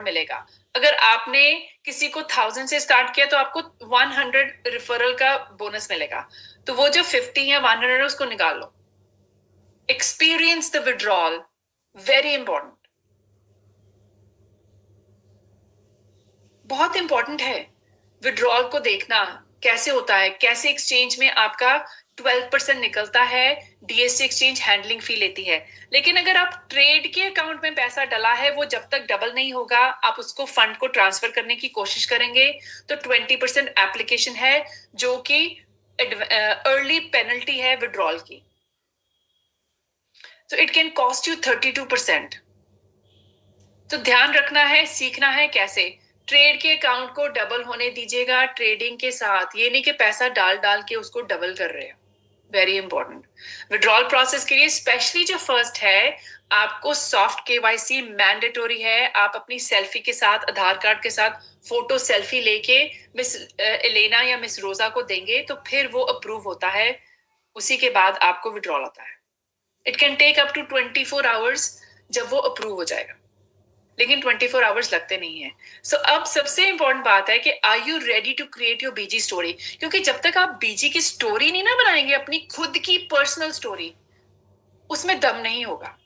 मिलेगा। अगर आपने किसी को 1000 से स्टार्ट किया तो आपको 100 रिफरल का बोनस मिलेगा। तो वो जो 50 या 100 है उसको निकाल लो। Experience the withdrawal, very important, बहुत इंपॉर्टेंट है। विड्रॉल को देखना कैसे होता है, कैसे एक्सचेंज में आपका 12% निकलता है, डीएससी एक्सचेंज हैंडलिंग फी लेती है। लेकिन अगर आप ट्रेड के अकाउंट में पैसा डला है, वो जब तक डबल नहीं होगा, आप उसको फंड को ट्रांसफर करने की कोशिश करेंगे तो 20% एप्लीकेशन है, जो कि अर्ली पेनल्टी है विड्रॉल की। तो इट कैन कॉस्ट यू 32%। तो ध्यान रखना है, सीखना है कैसे ट्रेड के अकाउंट को डबल होने दीजिएगा ट्रेडिंग के साथ, ये नहीं कि पैसा डाल डाल के उसको डबल कर रहे हैं। Very important. विड्रॉल प्रोसेस के लिए स्पेशली जो फर्स्ट है, आपको सॉफ्ट केवाईसी मैंडेटोरी है। आप अपनी सेल्फी के साथ, आधार कार्ड के साथ फोटो सेल्फी लेके मिस एलेना या मिस रोजा को देंगे तो फिर वो अप्रूव होता है। उसी के बाद आपको विड्रॉल आता है। It can take up to 24 hours जब वो अप्रूव हो जाएगा, लेकिन 24 आवर्स लगते नहीं है। सो अब सबसे इंपॉर्टेंट बात है कि are you ready to create your BG story? क्योंकि जब तक आप बीजी की स्टोरी नहीं ना बनाएंगे, अपनी खुद की पर्सनल स्टोरी, उसमें दम नहीं होगा।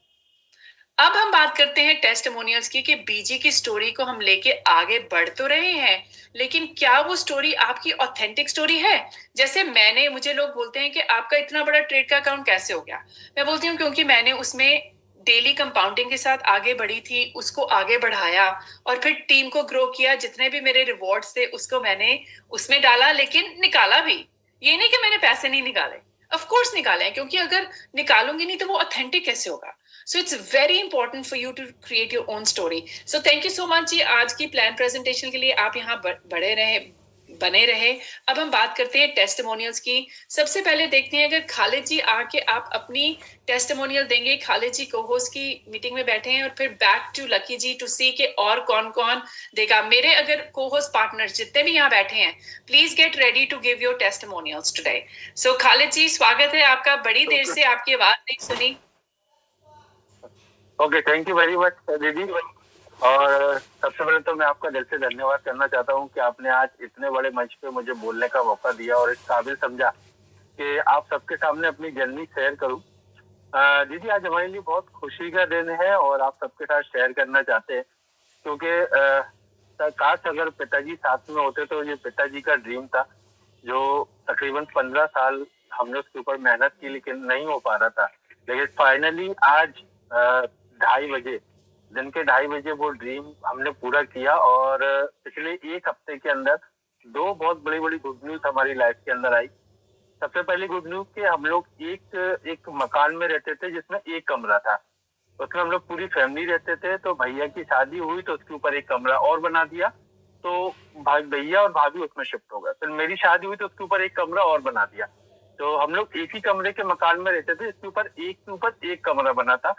अब हम बात करते हैं टेस्टिमोनियल्स की, कि बीजी की स्टोरी को हम लेके आगे बढ़ तो रहे हैं, लेकिन क्या वो स्टोरी आपकी ऑथेंटिक स्टोरी है? जैसे मुझे लोग बोलते हैं कि आपका इतना बड़ा ट्रेड का अकाउंट कैसे हो गया? मैं बोलती हूँ क्योंकि मैंने उसमें डेली कंपाउंडिंग के साथ आगे बढ़ी थी, उसको आगे बढ़ाया और फिर टीम को ग्रो किया। जितने भी मेरे रिवॉर्ड्स थे उसको मैंने उसमें डाला, लेकिन निकाला भी। ये नहीं कि मैंने पैसे नहीं निकाले, ऑफ कोर्स निकाले, क्योंकि अगर निकालूंगी नहीं तो वो ऑथेंटिक कैसे होगा? So it's very important for you to create your own story. So thank you so much जी, आज की प्लान प्रेजेंटेशन के लिए आप यहाँ बने रहे। अब हम बात करते हैं टेस्टिमोनियल्स की। सबसे पहले देखते हैं, अगर खालिद जी आके आप अपनी टेस्टिमोनियल देंगे। खालिद जी को-होस्ट की मीटिंग में बैठे हैं और फिर बैक टू लकी जी टू सी के और कौन कौन देगा। मेरे अगर को-होस्ट पार्टनर्स जितने भी यहाँ बैठे हैं, please get ready to give your testimonials today. So Khalid ji, स्वागत है आपका। बड़ी देर से आपकी आवाज नहीं सुनी। Okay, thank you very much दीदी। और सबसे पहले तो मैं आपका दिल से धन्यवाद करना चाहता हूँ कि आपने आज इतने बड़े मंच पे मुझे बोलने का मौका दिया और इस काबिल समझा कि आप सबके सामने अपनी जर्नी शेयर करूँ। दीदी, आज हमारे लिए बहुत खुशी का दिन है और आप सबके साथ शेयर करना चाहते हैं, क्योंकि काश अगर पिताजी साथ में होते तो ये पिताजी का ड्रीम था, जो तकरीबन 15 साल हमने उसके ऊपर मेहनत की लेकिन नहीं हो पा रहा था। लेकिन फाइनली आज 2:30 बजे, दिन के 2:30 बजे वो ड्रीम हमने पूरा किया। और पिछले एक हफ्ते के अंदर 2 बहुत बड़ी बड़ी गुड न्यूज हमारी लाइफ के अंदर आई। सबसे पहली गुड न्यूज कि हम लोग एक मकान में रहते थे जिसमें एक कमरा था, उसमें हम लोग पूरी फैमिली रहते थे। तो भैया की शादी हुई तो उसके ऊपर एक कमरा और बना दिया, तो भैया और भाभी उसमें शिफ्ट हो गए। फिर मेरी शादी हुई तो उसके ऊपर एक कमरा और बना दिया, तो हम लोग एक ही कमरे के मकान में रहते थे। इसके ऊपर एक कमरा बना था।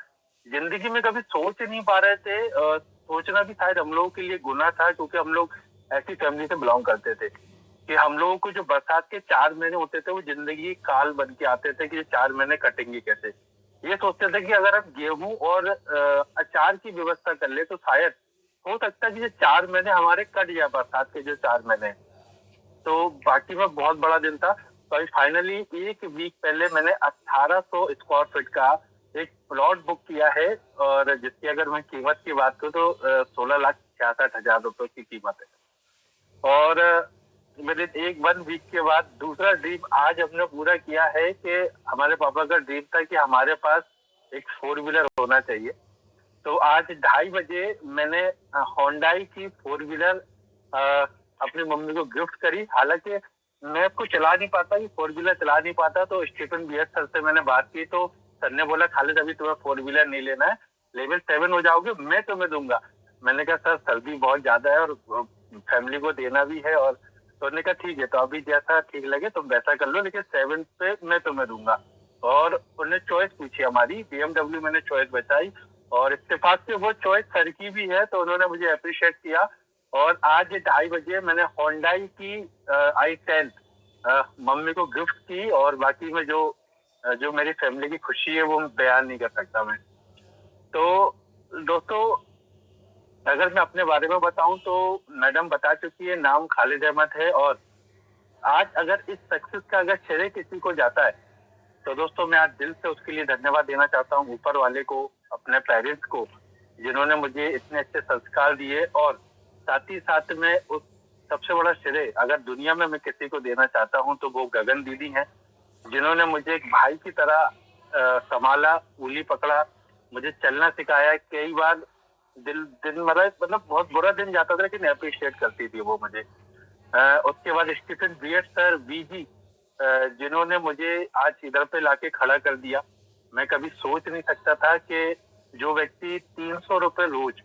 जिंदगी में कभी सोच नहीं पा रहे थे, सोचना भी शायद हम लोगों के लिए गुनाह था, क्योंकि हम लोग ऐसी फैमिली से बिलोंग करते थे कि हम लोगों को जो बरसात के 4 महीने होते थे वो जिंदगी काल बन के आते थे कि ये 4 महीने कटेंगे कैसे। ये सोचते थे कि अगर हम गेहूं और अचार की व्यवस्था कर ले तो शायद हो सकता है कि ये 4 महीने हमारे कट जाए, बरसात के जो 4 महीने। तो बाकी में बहुत बड़ा दिन था। तो फाइनली एक वीक पहले मैंने 1800 स्क्वायर फीट का एक प्लॉट बुक किया है, और जिसकी अगर मैं कीमत की बात करूँ तो 16,66,000 रुपए की कीमत है। और मेरे एक 1 वीक के बाद दूसरा ड्रीम आज हमने पूरा किया है कि हमारे पापा का ड्रीम था कि हमारे पास एक 4 व्हीलर होना चाहिए। तो आज 2:30 बजे मैंने होंडाई की 4 व्हीलर अपनी मम्मी को गिफ्ट करी। हालांकि मैं उसको चला नहीं पाता, 4 व्हीलर चला नहीं पाता, तो स्टीफन बीएस सर से मैंने बात की तो सर ने बोला खालिद अभी तुम्हें 4 व्हीलर नहीं लेना है, लेवल 7 हो जाओगे मैं तुम्हें दूंगा। मैंने कहा सर सर्दी बहुत ज्यादा है और फैमिली को देना भी है। और तो उन्होंने कहा ठीक है, तो अभी जैसा ठीक लगे तुम वैसा कर लो, लेकिन 7 पे मैं तुम्हें दूंगा। और उन्होंने चॉइस पूछी हमारी, BMW मैंने चॉइस बताई और इत्तेफाक से वो चॉइस सर की भी है, तो उन्होंने मुझे अप्रिशिएट किया। और आज 2:30 बजे मैंने होंडाई की i10 मम्मी को गिफ्ट की। और बाकी में जो मेरी फैमिली की खुशी है वो बयान नहीं कर सकता मैं। तो दोस्तों, अगर मैं अपने बारे में बताऊं तो मैडम बता चुकी है, नाम खालिद अहमद है। और आज अगर इस सक्सेस का अगर श्रेय किसी को जाता है तो दोस्तों मैं आज दिल से उसके लिए धन्यवाद देना चाहता हूँ ऊपर वाले को, अपने पेरेंट्स को, जिन्होंने मुझे इतने अच्छे संस्कार दिए। और साथ ही साथ में उस सबसे बड़ा श्रेय अगर दुनिया में मैं किसी को देना चाहता हूँ तो वो गगन दीदी हैं, जिन्होंने मुझे एक भाई की तरह संभाला, उंगली पकड़ा, मुझे चलना सिखाया। कई बार दिन मतलब बहुत बुरा दिन जाता था लेकिन अप्रिशिएट करती थी वो मुझे। उसके बाद स्टीफन बियर्ड सर, वीजी, जिन्होंने मुझे आज इधर पे लाके खड़ा कर दिया। मैं कभी सोच नहीं सकता था कि जो व्यक्ति 300 रुपए रोज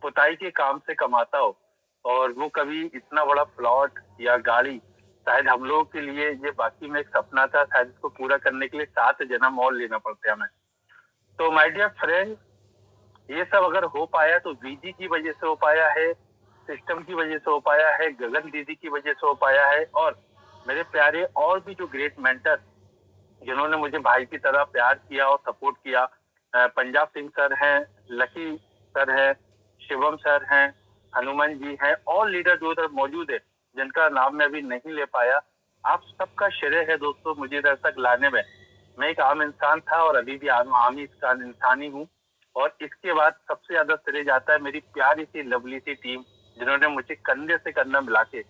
पुताई के काम से कमाता हो और वो कभी इतना बड़ा प्लॉट या गाड़ी, शायद हम लोगों के लिए ये बाकी में एक सपना था, शायद इसको पूरा करने के लिए 7 जन्म और लेना पड़ता है हमें। तो माय डियर फ्रेंड, ये सब अगर हो पाया तो वीजी की वजह से हो पाया है, सिस्टम की वजह से हो पाया है, गगन दीदी की वजह से हो पाया है, और मेरे प्यारे और भी जो ग्रेट मेंटर जिन्होंने मुझे भाई की तरह प्यार किया और सपोर्ट किया, पंजाब सिंह सर हैं, लकी सर हैं, शिवम सर हैं, हनुमान जी हैं, और लीडर जो इधर मौजूद है जिनका नाम मैं अभी नहीं ले पाया। आप सबका श्रेय है दोस्तों मुझे इधर तक लाने में। मैं एक आम इंसान था और अभी भी आम ही इंसान ही हूँ। और इसके बाद सबसे ज्यादा श्रेय जाता है मेरी प्यारी सी लवली सी टीम, जिन्होंने मुझे कंधे से कंधा मिला के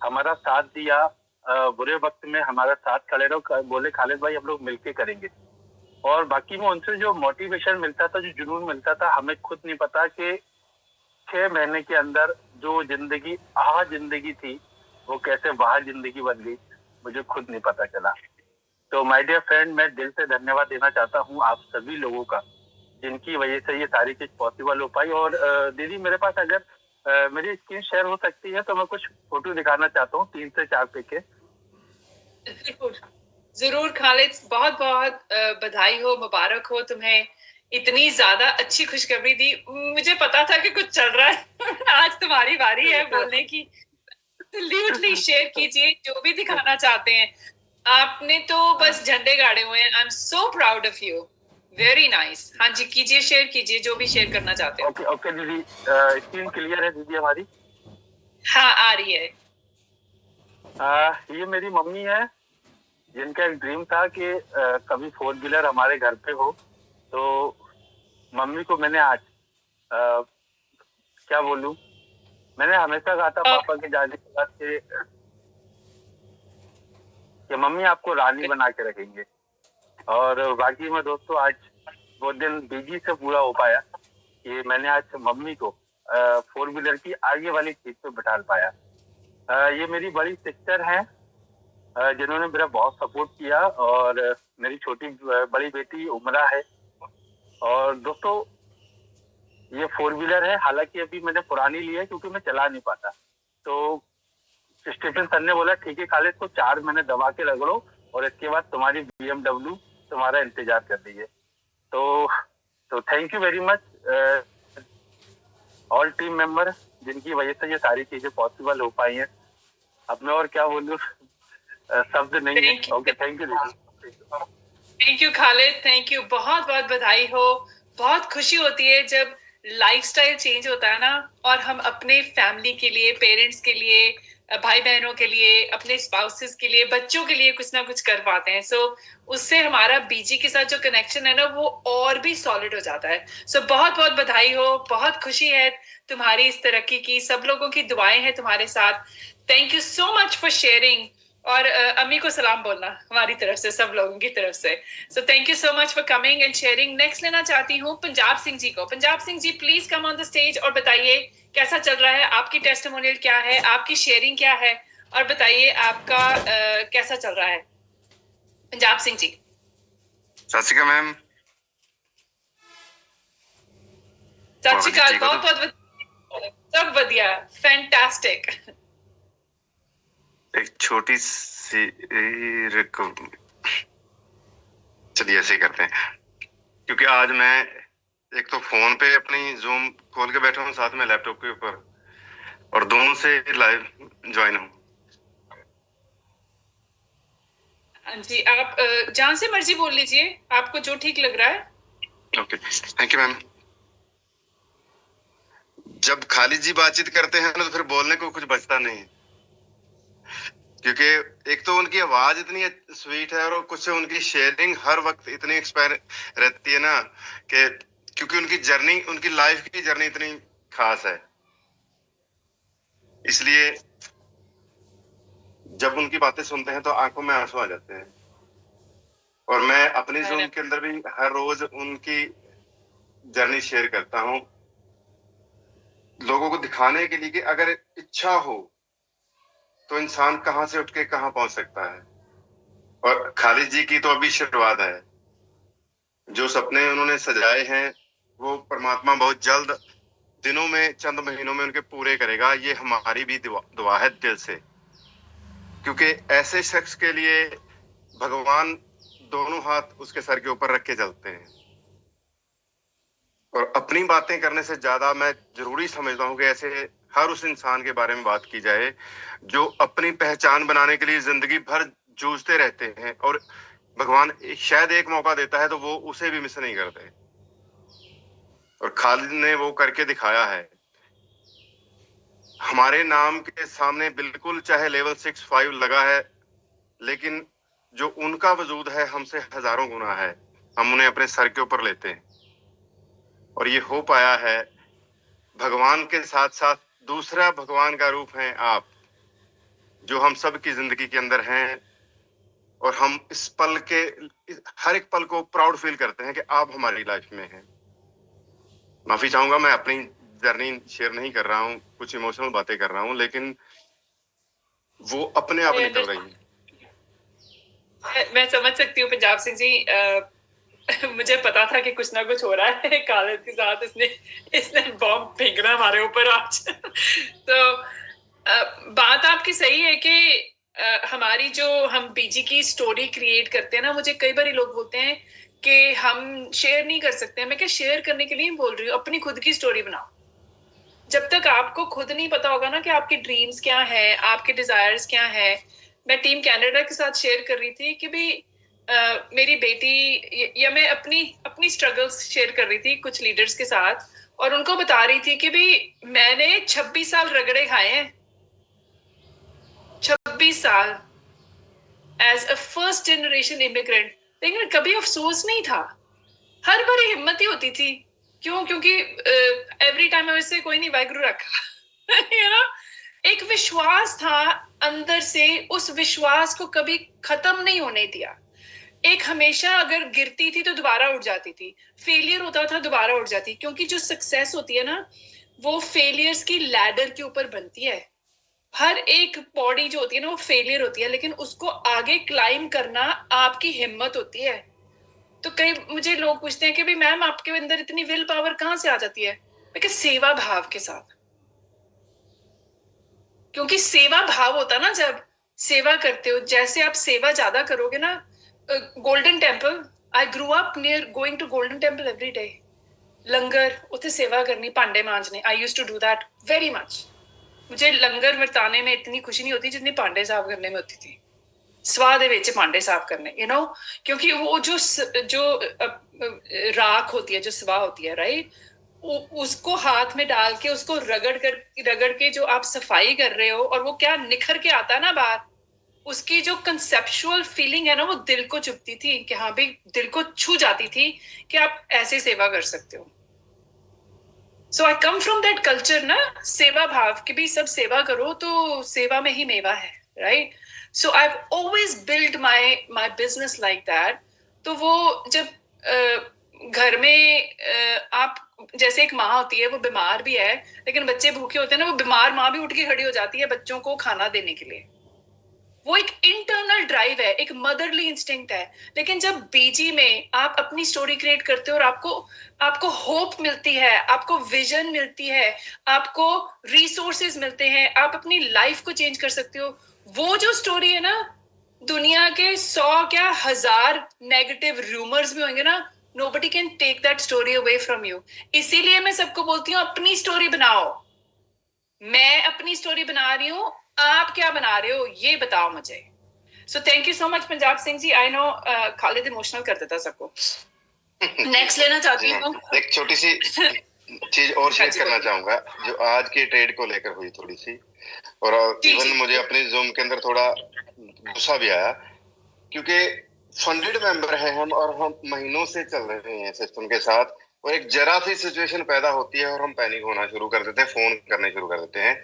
हमारा साथ दिया। बुरे वक्त में हमारा साथ खड़े रहो, बोले खालिद भाई हम लोग मिलके करेंगे। और बाकी में उनसे जो मोटिवेशन मिलता था, जो जुनून मिलता था, हमें खुद नहीं पता कि 6 महीने के अंदर जो जिंदगी थी वो कैसे वाह जिंदगी बन गई, मुझे खुद नहीं पता चला। तो माय डियर फ्रेंड, मैं दिल से धन्यवाद देना चाहता हूँ आप सभी लोगों का, जिनकी वजह से ये सारी चीज पॉसिबल हो पाई। और दीदी मेरे पास अगर मेरी स्क्रीन शेयर हो सकती है तो मैं कुछ फोटो दिखाना चाहता हूँ, 3 से 4 के। जरूर खालिद, बहुत बहुत बधाई हो, मुबारक हो तुम्हें, इतनी ज्यादा अच्छी खुशखबरी दी। मुझे पता था कि कुछ चल रहा है आज तुम्हारी बारी है बोलने की। एब्सोल्युटली शेयर कीजिए जो भी दिखाना चाहते हैं। आपने तो बस झंडे गाड़े हुए हैं। I am so proud of you, very nice. हाँ जी, कीजिए, शेयर कीजिए जो भी शेयर करना चाहते हो। ओके ओके दीदी, स्क्रीन क्लियर है दीदी हमारी? हाँ आ रही है। ये मेरी मम्मी है, जिनका एक ड्रीम था कि कभी 4 व्हीलर हमारे घर पे हो। तो मम्मी को मैंने आज क्या बोलूं, मैंने हमेशा कहा था पापा के जाने के बाद कि मम्मी आपको रानी बना के रखेंगे। और बाकी में दोस्तों आज वो दिन बीजी से पूरा हो पाया कि मैंने आज मम्मी को 4 व्हीलर की आगे वाली सीट पे बिठा पाया। ये मेरी बड़ी सिस्टर है, जिन्होंने मेरा बहुत सपोर्ट किया। और मेरी बड़ी बेटी उमरा है। और दोस्तों ये 4 व्हीलर है, हालांकि अभी मैंने पुरानी ली है क्योंकि मैं चला नहीं पाता। तो स्टीफन सर ने बोला ठीक है खालिद, को 4 महीने दबा के रगड़ो और इसके बाद तुम्हारी BMW तुम्हारा इंतजार कर रही है। तो thank you very much all team member, जिनकी वजह से ये सारी चीजें पॉसिबल हो पाई हैं। अब मैं और क्या बोलूं, शब्द नहीं है। Okay, thank you. Thank you Khalid, thank you, बहुत बहुत बधाई हो। बहुत खुशी होती है जब लाइफस्टाइल चेंज होता है ना, और हम अपने फैमिली के लिए, पेरेंट्स के लिए, भाई बहनों के लिए, अपने स्पाउसेस के लिए, बच्चों के लिए कुछ ना कुछ कर पाते हैं। सो उससे हमारा बीजी के साथ जो कनेक्शन है ना, वो और भी सॉलिड हो जाता है। सो बहुत बहुत बधाई हो, बहुत खुशी है तुम्हारी इस तरक्की की। सब लोगों की दुआएं हैं तुम्हारे साथ। Thank you so much for sharing. और अम्मी को सलाम बोलना हमारी तरफ से, सब लोगों की तरफ से। So thank you so much for coming and sharing. Next लेना चाहती हूँ पंजाब सिंह जी को। Punjab Singh ji please come on the stage और बताइए कैसा चल रहा है, आपकी टेस्टिमोनियल क्या है, आपकी शेयरिंग क्या है, और बताइए आपका कैसा चल रहा है। पंजाब सिंह जी। सत श्री अकाल मैम। सत श्री अकाल, बहुत बहुत सब बढ़िया, फैंटास्टिक। एक छोटी सी चलिए ऐसे ही करते हैं, क्योंकि आज मैं एक तो फोन पे अपनी जूम खोल के बैठा हूँ, साथ में लैपटॉप के ऊपर, और दोनों से लाइव ज्वाइन हूँ। हाँ जी, आप जहां से मर्जी बोल लीजिए, आपको जो ठीक लग रहा है। Okay, thank you ma'am. जब खालिद जी बातचीत करते हैं ना तो फिर बोलने को कुछ बचता नहीं है, क्योंकि एक तो उनकी आवाज इतनी स्वीट है और कुछ उनकी शेयरिंग हर वक्त इतनी एक्सपायर रहती है ना, कि क्योंकि उनकी जर्नी, उनकी लाइफ की जर्नी इतनी खास है, इसलिए जब उनकी बातें सुनते हैं तो आंखों में आंसू आ जाते हैं। और मैं अपनी जूम के अंदर भी हर रोज उनकी जर्नी शेयर करता हूँ, लोगों को दिखाने के लिए कि अगर इच्छा हो तो इंसान कहां से उठ के कहां पहुंच सकता है। और खालिद जी की तो अभी शुरुआत है, जो सपने उन्होंने सजाए हैं वो परमात्मा बहुत जल्द, दिनों में, चंद महीनों में उनके पूरे करेगा। ये हमारी भी दुआ है दिल से, क्योंकि ऐसे शख्स के लिए भगवान दोनों हाथ उसके सर के ऊपर रख के चलते हैं। और अपनी बातें करने से ज्यादा मैं जरूरी समझता हूँ कि ऐसे हर उस इंसान के बारे में बात की जाए जो अपनी पहचान बनाने के लिए जिंदगी भर जूझते रहते हैं, और भगवान शायद एक मौका देता है तो वो उसे भी मिस नहीं करते। और खालिद ने वो करके दिखाया है। हमारे नाम के सामने बिल्कुल चाहे लेवल 6-5 लगा है, लेकिन जो उनका वजूद है हमसे हजारों गुना है, हम उन्हें अपने सर के ऊपर लेते हैं। और ये हो पाया है भगवान के साथ साथ दूसरा भगवान का रूप है आप, जो हम सब की जिंदगी के अंदर हैं। और हम इस पल के, हर एक पल को प्राउड फील करते हैं कि आप हमारी लाइफ में हैं। माफी चाहूंगा, मैं अपनी जर्नी शेयर नहीं कर रहा हूँ, कुछ इमोशनल बातें कर रहा हूँ, लेकिन वो अपने आप निकल रही है। मैं समझ सकती हूँ पंजाब सिंह जी। मुझे पता था कि कुछ ना कुछ हो रहा है खालिद के साथ, इसने बॉम्ब फेंकना हमारे ऊपर आज। तो बात आपकी सही है कि हमारी जो हम बीजी की स्टोरी क्रिएट करते हैं ना, मुझे कई बार लोग बोलते हैं कि हम शेयर नहीं कर सकते। मैं क्या शेयर करने के लिए बोल रही हूँ, अपनी खुद की स्टोरी बनाओ। जब तक आपको खुद नहीं पता होगा ना कि आपके ड्रीम्स क्या है, आपके डिजायर्स क्या है। मैं टीम कनाडा के साथ शेयर कर रही थी कि भाई मेरी बेटी, या मैं अपनी स्ट्रगल्स शेयर कर रही थी कुछ लीडर्स के साथ, और उनको बता रही थी कि भाई मैंने 26 साल रगड़े खाए हैं, 26 साल as a first generation immigrant, लेकिन कभी अफसोस नहीं था। हर बारी हिम्मत ही होती थी। क्यों? क्योंकि एवरी टाइम वैसे कोई नहीं वाहिगुरु रखा। यू नो, एक विश्वास था अंदर से, उस विश्वास को कभी खत्म नहीं होने दिया। एक हमेशा अगर गिरती थी तो दोबारा उठ जाती थी, फेलियर होता था दोबारा उठ जाती, क्योंकि जो सक्सेस होती है ना, वो फेलियर्स की लैडर के ऊपर बनती है। हर एक पौड़ी जो होती है ना, वो फेलियर होती है, लेकिन उसको आगे क्लाइम करना आपकी हिम्मत होती है। तो कई मुझे लोग पूछते हैं कि भाई मैम आपके अंदर इतनी विल पावर कहाँ से आ जाती है? मैं क्या, सेवा भाव के साथ। क्योंकि सेवा भाव होता ना, जब सेवा करते हो, जैसे आप सेवा ज्यादा करोगे ना, Golden Temple, I grew up near going to Golden Temple every day. Langar उत्थे सेवा करनी, भांडे मांजने, I used to do that very much. मुझे लंगर वरताने में इतनी खुशी नहीं होती जितनी भांडे साफ करने में होती थी। स्वाद दे विच भांडे साफ करने, यू नो, क्योंकि वो जो राख होती है, जो स्वा होती है, राइट, उसको हाथ में डाल के, उसको रगड़ के जो आप सफाई कर रहे हो, और वो क्या निखर के आता ना बाहर, उसकी जो कंसेप्चुअल फीलिंग है ना, वो दिल को चुभती थी, कि हाँ भाई, दिल को छू जाती थी कि आप ऐसे सेवा कर सकते हो। सो आई कम फ्रॉम दैट कल्चर ना, सेवा भाव की भी, सब सेवा करो तो सेवा में ही मेवा है, right. So I have always build my business like that. तो वो जब घर में आप, जैसे एक माँ होती है, वो बीमार भी है, लेकिन बच्चे भूखे होते हैं ना, वो बीमार माँ भी उठ के खड़ी हो जाती है बच्चों को खाना देने के लिए। वो एक इंटरनल ड्राइव है, एक मदरली इंस्टिंक्ट है। लेकिन जब बीजी में आप अपनी स्टोरी क्रिएट करते हो, और आपको होप मिलती है, आपको विजन मिलती है, आपको रिसोर्सेज मिलते हैं, आप अपनी लाइफ को चेंज कर सकते हो। वो जो स्टोरी है ना, दुनिया के 100 क्या 1000 नेगेटिव रूमर्स भी होंगे ना, nobody can take that story away from you। इसीलिए मैं सबको बोलती हूँ, अपनी स्टोरी बनाओ। मैं अपनी स्टोरी बना रही हूँ, आप क्या बना रहे हो ये बताओ मुझे। So thank you so much Punjab Singh ji. I know Khalid emotional कर देता सबको। नेक्स्ट लेना चाहती हूँ। एक छोटी सी चीज और हाँ शेयर जी, करना बोलिए। चाहूंगा जो आज के ट्रेड को लेकर हुई थोड़ी सी, और जी इवन जी। मुझे अपने जूम के अंदर थोड़ा गुस्सा भी आया, क्योंकि फंडेड मेंबर हैं हम और हम महीनों से चल रहे हैं सिस्टम के साथ, और एक जरा सी सिचुएशन पैदा होती है और हम पैनिक होना शुरू कर देते हैं, फोन करने शुरू कर देते हैं।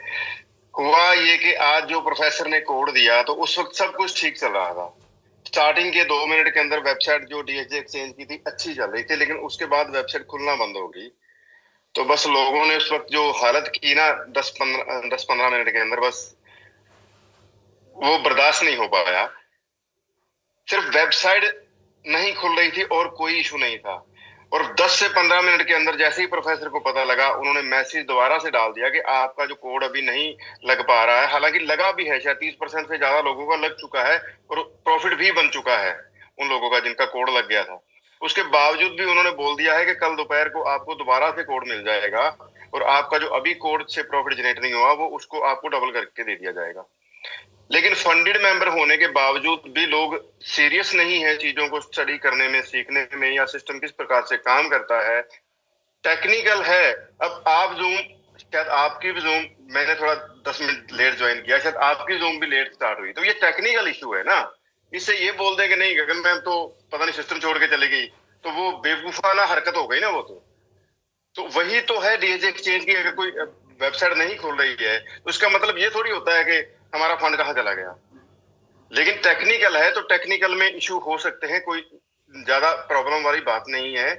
हुआ ये कि आज जो प्रोफेसर ने कोड दिया तो उस वक्त सब कुछ ठीक चल रहा था। स्टार्टिंग के 2 मिनट के अंदर वेबसाइट जो डीएचजे एक्सचेंज की थी अच्छी चल रही थी, लेकिन उसके बाद वेबसाइट खुलना बंद हो गई। तो बस लोगों ने उस वक्त जो हालत की ना 10-15 मिनट के अंदर, बस वो बर्दाश्त नहीं हो पाया। सिर्फ वेबसाइट नहीं खुल रही थी और कोई इशू नहीं था, और 10 से 15 मिनट के अंदर जैसे ही प्रोफेसर को पता लगा, उन्होंने मैसेज दोबारा से डाल दिया कि आपका जो कोड अभी नहीं लग पा रहा है। हालांकि लगा भी है, शायद 30% से ज्यादा लोगों का लग चुका है और प्रॉफिट भी बन चुका है उन लोगों का जिनका कोड लग गया था। उसके बावजूद भी उन्होंने बोल दिया है कि कल दोपहर को आपको दोबारा से कोड मिल जाएगा, और आपका जो अभी कोड से प्रॉफिट जनरेट नहीं हुआ वो उसको आपको डबल करके दे दिया जाएगा। लेकिन फंडेड मेंबर होने के बावजूद भी लोग सीरियस नहीं है चीजों को स्टडी करने में, सीखने में, या सिस्टम किस प्रकार से काम करता है। टेक्निकल है। अब आप जूम, शायद आपकी भी जूम, मैंने थोड़ा 10 मिनट लेट ज्वाइन किया, शायद आपकी जूम भी लेट स्टार्ट हुई, तो ये टेक्निकल इशू है ना। इससे ये बोल दे कि नहीं गगन मैम तो पता नहीं सिस्टम छोड़ के चली गई, तो वो बेवकूफाना हरकत हो गई ना। वो तो वही तो है डीएचजे एक्सचेंज की। अगर कोई वेबसाइट नहीं खुल रही है तो इसका मतलब ये थोड़ी होता है कि हमारा फंड कहाँ चला गया। लेकिन टेक्निकल है तो टेक्निकल में इशू हो सकते हैं, कोई ज्यादा प्रॉब्लम वाली बात नहीं है।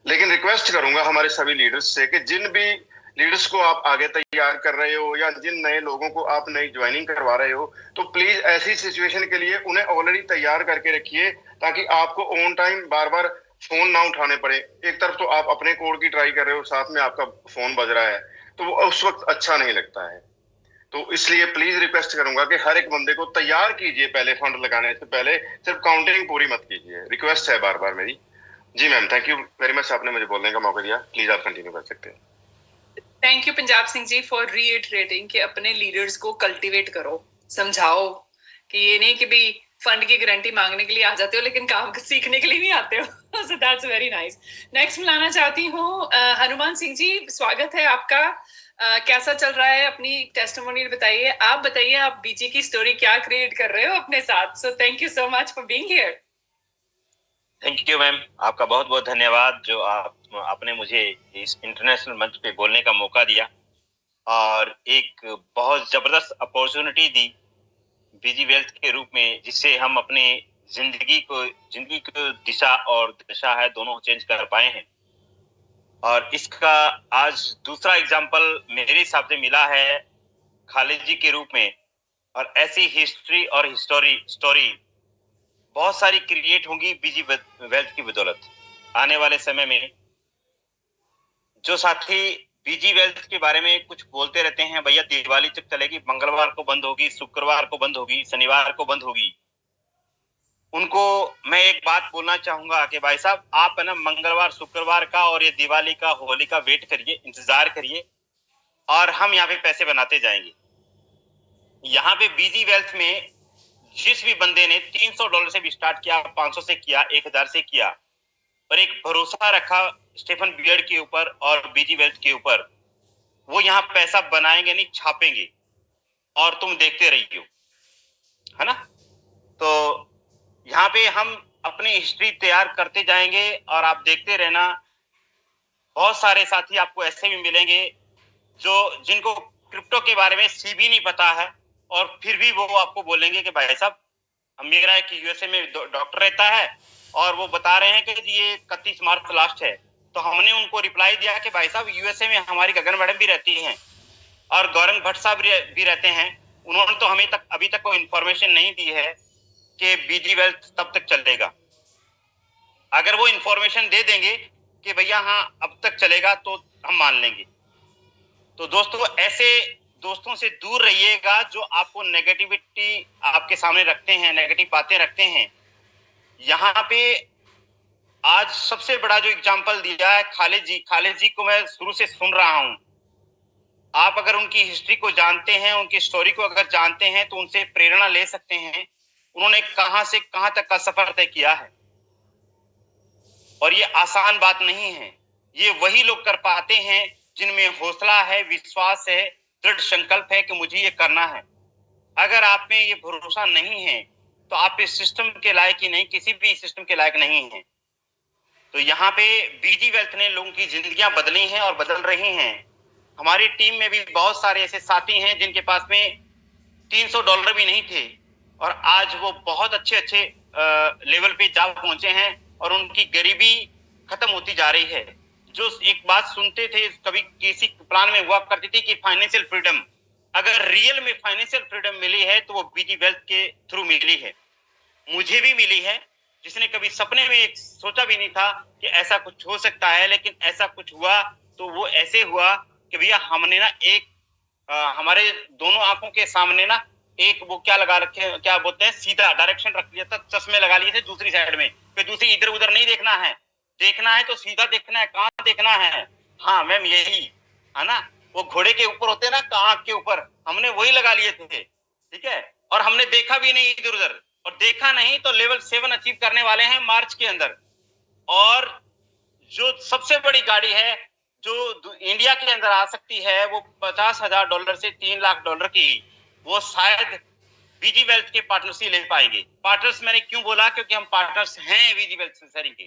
लेकिन रिक्वेस्ट करूंगा हमारे सभी लीडर्स से कि जिन भी लीडर्स को आप आगे तैयार कर रहे हो या जिन नए लोगों को आप नई ज्वाइनिंग करवा रहे हो, तो प्लीज ऐसी सिचुएशन के लिए उन्हें ऑलरेडी तैयार करके रखिए, ताकि आपको on time bar bar phone ना उठाने पड़े। एक तरफ तो आप अपने कोड की ट्राई कर रहे हो, साथ में आपका फोन बज रहा है, तो वो उस वक्त अच्छा नहीं लगता है। तो इसलिए प्लीज रिक्वेस्ट करूंगा कि हर एक बंदे को तैयार कीजिए पहले, फंड लगाने से पहले सिर्फ काउंटिंग पूरी मत कीजिए। रिक्वेस्ट है बार बार मेरी। जी ma'am, thank you very much, आपने मुझे बोलने का मौका दिया। प्लीज आप कंटिन्यू कर सकते हैं। Thank you Punjab Singh ji for reiterating कि अपने लीडर्स को कल्टीवेट करो, समझाओ कि ये नहीं कि भी फंड की गारंटी मांगने के लिए आ जाते हो लेकिन काम सीखने के लिए नहीं आते हो। So that's very nice. Next मिलाना चाहती हूँ हनुमान सिंह जी, स्वागत है आपका। कैसा चल रहा है, अपनी टेस्टिमोनियल बताइए। आप बताइए आप बीजी की स्टोरी क्या क्रिएट कर रहे हो अपने साथ। सो thank you so much for being here. Thank you ma'am, आपका बहुत बहुत धन्यवाद जो आपने मुझे इस इंटरनेशनल मंच पे बोलने का मौका दिया और एक बहुत जबरदस्त अपॉर्चुनिटी दी बीजी वेल्थ के रूप में, जिससे हम अपने जिंदगी को दिशा और दशा है दोनों चेंज कर पाए हैं। और इसका आज दूसरा एग्जाम्पल मेरे हिसाब से मिला है खालिद जी के रूप में। और ऐसी हिस्ट्री और स्टोरी बहुत सारी क्रिएट होंगी बीजी वेल्थ की बदौलत आने वाले समय में। जो साथी बीजी वेल्थ के बारे में कुछ बोलते रहते हैं, भैया दिवाली तक चलेगी, मंगलवार को बंद होगी, शुक्रवार को बंद होगी, शनिवार को बंद होगी, उनको मैं एक बात बोलना चाहूंगा कि भाई साहब आप है ना मंगलवार शुक्रवार का और ये दिवाली का होली का वेट करिए, इंतजार करिए, और हम यहाँ पे पैसे बनाते जाएंगे। यहाँ पे बीजी वेल्थ में जिस भी बंदे ने $300 से भी स्टार्ट किया, 500 से किया, 1000 से किया, और एक भरोसा रखा स्टीफन बियर्ड के ऊपर और बीजी वेल्थ के ऊपर, वो यहाँ पैसा बनाएंगे नहीं, छापेंगे, और तुम देखते रहिए, है ना। तो यहाँ पे हम अपनी हिस्ट्री तैयार करते जाएंगे और आप देखते रहना। बहुत सारे साथी आपको ऐसे भी मिलेंगे जिनको क्रिप्टो के बारे में सी भी नहीं पता है, और फिर भी वो आपको बोलेंगे कि भाई साहब मेरा एक यूएसए में डॉक्टर रहता है और वो बता रहे हैं कि ये 31 मार्च लास्ट है। तो हमने उनको रिप्लाई दिया कि भाई साहब यूएसए में हमारी गगन मैडम भी रहती हैं और गौरंग भट्ट साहब भी रहते हैं, उन्होंने तो हमें अभी तक कोई इंफॉर्मेशन नहीं दी है कि बीजी वेल्थ तब तक चलेगा। अगर वो इंफॉर्मेशन दे देंगे कि भैया हाँ अब तक चलेगा तो हम मान लेंगे। तो दोस्तों ऐसे दोस्तों से दूर रहिएगा जो आपको नेगेटिविटी आपके सामने रखते हैं, नेगेटिव बातें रखते हैं। यहाँ पे आज सबसे बड़ा जो एग्जाम्पल दिया है खालिद जी को मैं शुरू से सुन रहा हूँ। आप अगर उनकी हिस्ट्री को जानते हैं, उनकी स्टोरी को अगर जानते हैं, तो उनसे प्रेरणा ले सकते हैं। उन्होंने कहां से कहां तक का सफर तय किया है और ये आसान बात नहीं है। ये वही लोग कर पाते हैं जिनमें हौसला है, विश्वास है, दृढ़ संकल्प है कि मुझे ये करना है। अगर आप में ये भरोसा नहीं है तो आप इस सिस्टम के लायक ही नहीं, किसी भी सिस्टम के लायक नहीं है। तो यहाँ पे बीजी वेल्थ ने लोगों की जिंदगियां बदली हैं और बदल रही हैं। हमारी टीम में भी बहुत सारे ऐसे साथी हैं जिनके पास में $300 भी नहीं थे और आज वो बहुत अच्छे लेवल पे जा पहुंचे हैं और उनकी गरीबी खत्म होती जा रही है। जो एक बात सुनते थे, कभी किसी प्लान में हुआ करती थी कि फाइनेंशियल फ्रीडम, अगर रियल में फाइनेंशियल फ्रीडम मिली है तो वो बीजी वेल्थ के थ्रू मिली है। मुझे भी मिली है, जिसने कभी सपने में सोचा भी नहीं था कि ऐसा कुछ हो सकता है, लेकिन ऐसा कुछ हुआ तो वो ऐसे हुआ कि भैया हमने ना एक हमारे दोनों आंखों के सामने ना एक वो क्या लगा रखे, क्या बोलते हैं, सीधा डायरेक्शन रख लिया था, चश्मे लगा लिए थे दूसरी साइड में, फिर दूसरी इधर उधर नहीं देखना है, देखना है तो सीधा देखना है, कहाँ देखना है। हाँ मैम यही है ना, वो घोड़े के ऊपर होते हैं ना, आंख के ऊपर, हमने वही लगा लिए थे, ठीक है। और हमने देखा भी नहीं इधर उधर, और देखा नहीं तो लेवल 7 अचीव करने वाले हैं मार्च के अंदर। और जो सबसे बड़ी गाड़ी है जो इंडिया के अंदर आ सकती है वो $50,000 से $3 लाख की, वो शायद बीजी वेल्थ के पार्टनर्स ही ले पाएंगे। पार्टनर्स मैंने क्यों बोला, क्योंकि हम पार्टनर्स हैं बीजी वेल्थ शेयरिंग के,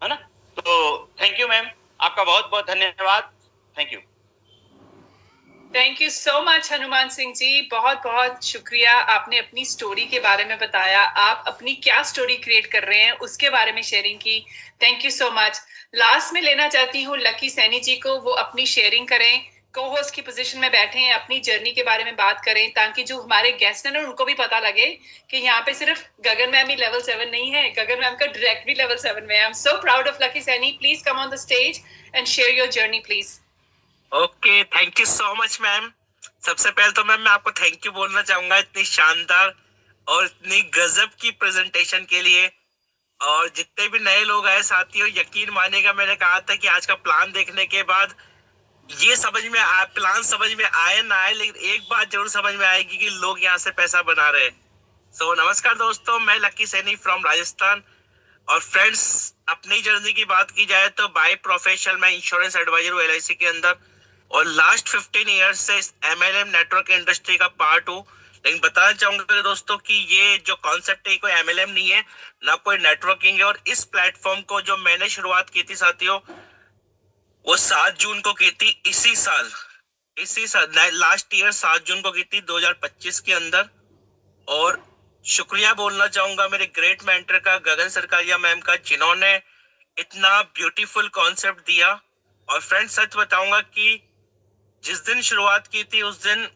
है ना। तो थैंक यू मैम, आपका बहुत बहुत धन्यवाद, thank you. Thank you so much Hanuman Singh ji, बहुत बहुत शुक्रिया। आपने अपनी स्टोरी के बारे में बताया, आप अपनी क्या स्टोरी क्रिएट कर रहे हैं उसके बारे में शेयरिंग की। Thank you so much. Last में लेना चाहती हूँ लकी सैनी जी को, वो अपनी शेयरिंग करें, को होस्ट की पोजीशन में बैठे हैं, अपनी जर्नी के बारे में बात करें, ताकि जो हमारे गेस्ट हैं ना उनको भी पता लगे कि यहाँ पे सिर्फ गगन मैम ही लेवल 7 नहीं है, गगन मैम का डायरेक्ट भी लेवल 7 में है। I am so proud of lucky Saini. Please come on the stage and share your journey please. Okay, thank you so much ma'am. सबसे पहले तो मैम मैं आपको थैंक यू बोलना चाहूंगा इतनी शानदार और इतनी गजब की प्रेजेंटेशन के लिए। और जितने भी नए लोग आए साथियों, यकीन मानेगा, मैंने कहा था कि आज का प्लान देखने के बाद ये समझ में आया, प्लान समझ में आए ना आए, लेकिन एक बात जरूर समझ में आएगी कि लोग यहाँ से पैसा बना रहे। सो नमस्कार दोस्तों, मैं लकी सैनी फ्रॉम राजस्थान। और फ्रेंड्स, अपनी जर्नी की बात की जाए तो बाय प्रोफेशन मैं इंश्योरेंस एडवाइजर हूँ LIC के अंदर, और लास्ट 15 ईयर्स से MLM नेटवर्क इंडस्ट्री का पार्ट हूँ। लेकिन बताना चाहूंगा दोस्तों कि ये जो कॉन्सेप्ट है कोई MLM नहीं है, ना कोई नेटवर्किंग है। और इस प्लेटफॉर्म को जो मैंने शुरुआत की थी साथियों, वो 7 जून को की थी, इसी साल लास्ट ईयर 7 जून को की थी 2025 के अंदर। और शुक्रिया बोलना चाहूंगा मेरे ग्रेट मेंटर का, गगन सरकारिया मैम का, जिन्होंने इतना ब्यूटीफुल कॉन्सेप्ट दिया। और फ्रेंड्स, सच बताऊंगा कि जिस दिन शुरुआत की थी उस दिन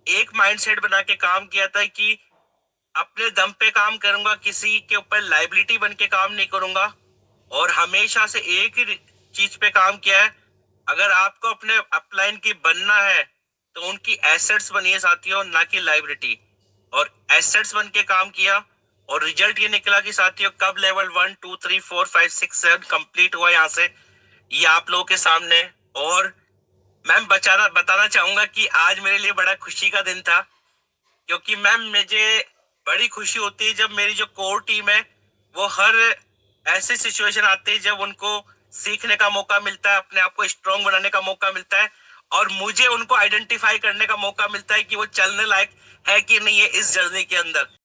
एक माइंडसेट बना के काम किया था कि अपने दम पे काम करूंगा, किसी के ऊपर लाइबिलिटी बन के काम नहीं करूंगा। और हमेशा से एक ही चीज पे काम किया है, अगर आपको अपने अपलाइन की बनना है तो उनकी एसेट्स बनिए साथियों, ना कि लाइबिलिटी। और एसेट्स बन के काम किया और रिजल्ट ये निकला कि साथियों कब लेवल 1 2 3 4 5 6 7 कंप्लीट हुआ यहाँ से, ये आप लोगों के सामने। और मैम बताना चाहूंगा कि आज मेरे लिए बड़ा खुशी का दिन था, क्योंकि मैम मुझे बड़ी खुशी होती है जब मेरी जो कोर टीम है वो हर ऐसी सिचुएशन आती है जब उनको सीखने का मौका मिलता है, अपने आप को स्ट्रॉन्ग बनाने का मौका मिलता है, और मुझे उनको आइडेंटिफाई करने का मौका मिलता है कि वो चलने लायक है कि नहीं है इस जर्नी के अंदर।